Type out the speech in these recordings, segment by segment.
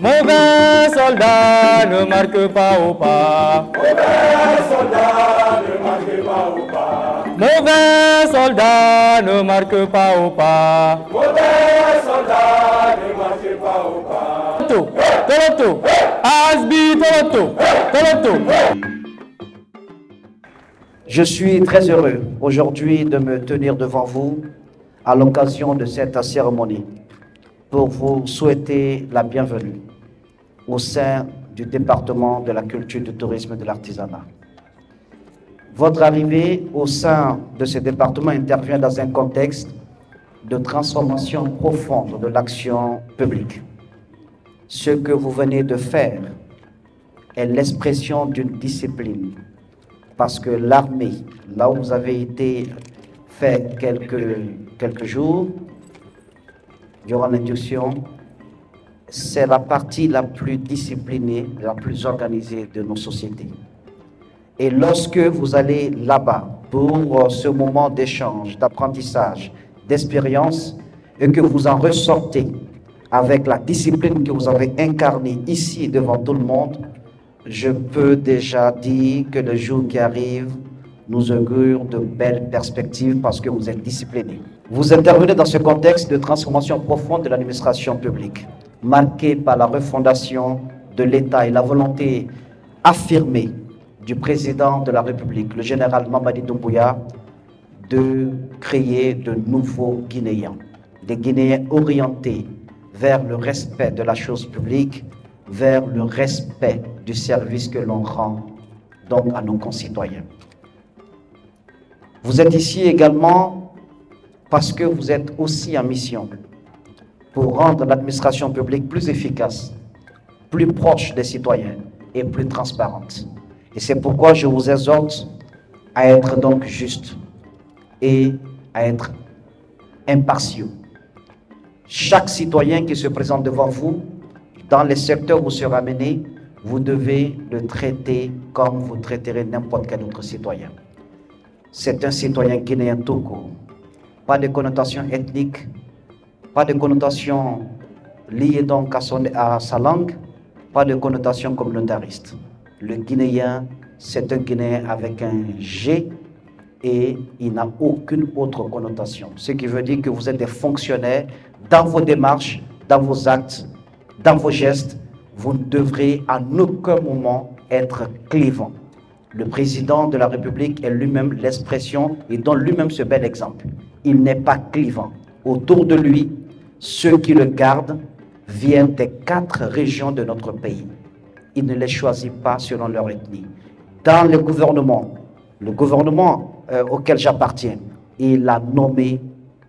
Mauvais soldat, ne marque pas au pas. Mauvais soldat, ne marque pas au pas. Mauvais soldat, ne marque pas au pas. Mauvais soldat, ne marque pas au pas. Toloto, Asbi, Toloto. Je suis très heureux aujourd'hui de me tenir devant vous à l'occasion de cette cérémonie pour vous souhaiter la bienvenue au sein du département de la culture, du tourisme et de l'artisanat. Votre arrivée au sein de ce département intervient dans un contexte de transformation profonde de l'action publique. Ce que vous venez de faire est l'expression d'une discipline, parce que l'armée, là où vous avez été fait quelques jours, durant l'induction, c'est la partie la plus disciplinée, la plus organisée de nos sociétés. Et lorsque vous allez là-bas pour ce moment d'échange, d'apprentissage, d'expérience, et que vous en ressortez avec la discipline que vous avez incarnée ici devant tout le monde, je peux déjà dire que le jour qui arrive nous augure de belles perspectives parce que vous êtes disciplinés. Vous intervenez dans ce contexte de transformation profonde de l'administration publique, marqué par la refondation de l'État et la volonté affirmée du président de la République, le général Mamadi Doumbouya, de créer de nouveaux Guinéens, des Guinéens orientés vers le respect de la chose publique, vers le respect du service que l'on rend donc à nos concitoyens. Vous êtes ici également parce que vous êtes aussi en mission pour rendre l'administration publique plus efficace, plus proche des citoyens et plus transparente. Et c'est pourquoi je vous exhorte à être donc juste et à être impartiaux. Chaque citoyen qui se présente devant vous, dans les secteurs où vous serez amené, vous devez le traiter comme vous traiterez n'importe quel autre citoyen. C'est un citoyen guinéen tout court. Pas de connotation ethnique, pas de connotation liée donc à sa langue, pas de connotation communautariste. Le Guinéen, c'est un Guinéen avec un G et il n'a aucune autre connotation. Ce qui veut dire que vous êtes des fonctionnaires dans vos démarches, dans vos actes, dans vos gestes. Vous ne devrez à aucun moment être clivant. Le président de la République est lui-même l'expression et donne lui-même ce bel exemple. Il n'est pas clivant. Autour de lui, ceux qui le gardent viennent des 4 régions de notre pays. Il ne les choisit pas selon leur ethnie. Dans le gouvernement auquel j'appartiens, il l'a nommé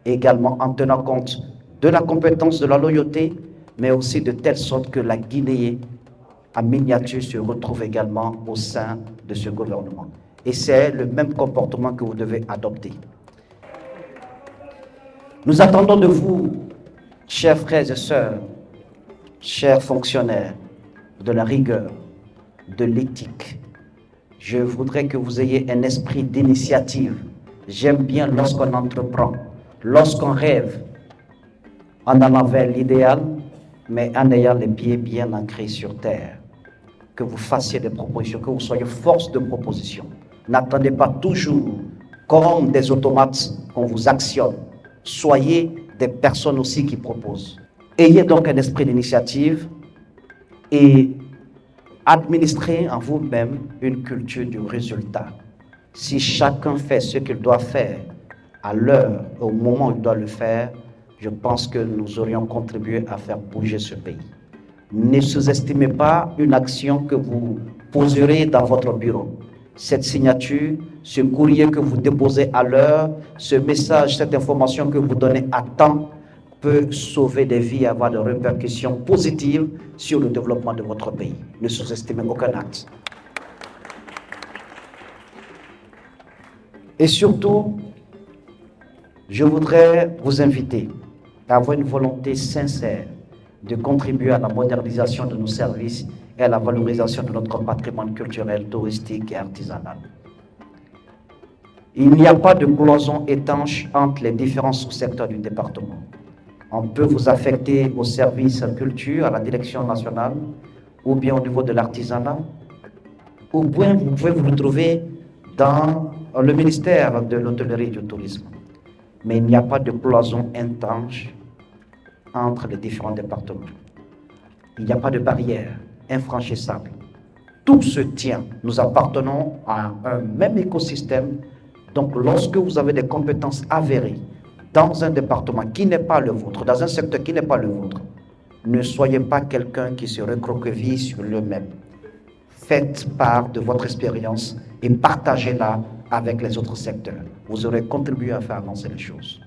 également en tenant compte de la compétence, de la loyauté, mais aussi de telle sorte que la Guinée en miniature se retrouve également au sein de ce gouvernement. Et c'est le même comportement que vous devez adopter. Nous attendons de vous, chers frères et sœurs, chers fonctionnaires, de la rigueur, de l'éthique. Je voudrais que vous ayez un esprit d'initiative. J'aime bien lorsqu'on entreprend, lorsqu'on rêve, en allant vers l'idéal, mais en ayant les pieds bien ancrés sur terre. Que vous fassiez des propositions, que vous soyez force de proposition. N'attendez pas toujours comme des automates qu'on vous actionne. Soyez des personnes aussi qui proposent. Ayez donc un esprit d'initiative et administrez en vous-même une culture du résultat. Si chacun fait ce qu'il doit faire à l'heure, au moment où il doit le faire, je pense que nous aurions contribué à faire bouger ce pays. Ne sous-estimez pas une action que vous poserez dans votre bureau. Cette signature, ce courrier que vous déposez à l'heure, ce message, cette information que vous donnez à temps peut sauver des vies et avoir des répercussions positives sur le développement de votre pays. Ne sous-estimez aucun acte. Et surtout, je voudrais vous inviter à avoir une volonté sincère de contribuer à la modernisation de nos services et à la valorisation de notre patrimoine culturel, touristique et artisanal. Il n'y a pas de cloison étanche entre les différents sous-secteurs du département. On peut vous affecter au service culture, à la direction nationale, ou bien au niveau de l'artisanat, ou bien vous pouvez vous retrouver dans le ministère de l'hôtellerie et du tourisme. Mais il n'y a pas de cloison intangible entre les différents départements. Il n'y a pas de barrière infranchissable. Tout se tient. Nous appartenons à un même écosystème. Donc, lorsque vous avez des compétences avérées dans un département qui n'est pas le vôtre, dans un secteur qui n'est pas le vôtre, ne soyez pas quelqu'un qui se recroqueville sur lui-même. Faites part de votre expérience et partagez-la avec les autres secteurs. Vous aurez contribué à faire avancer les choses.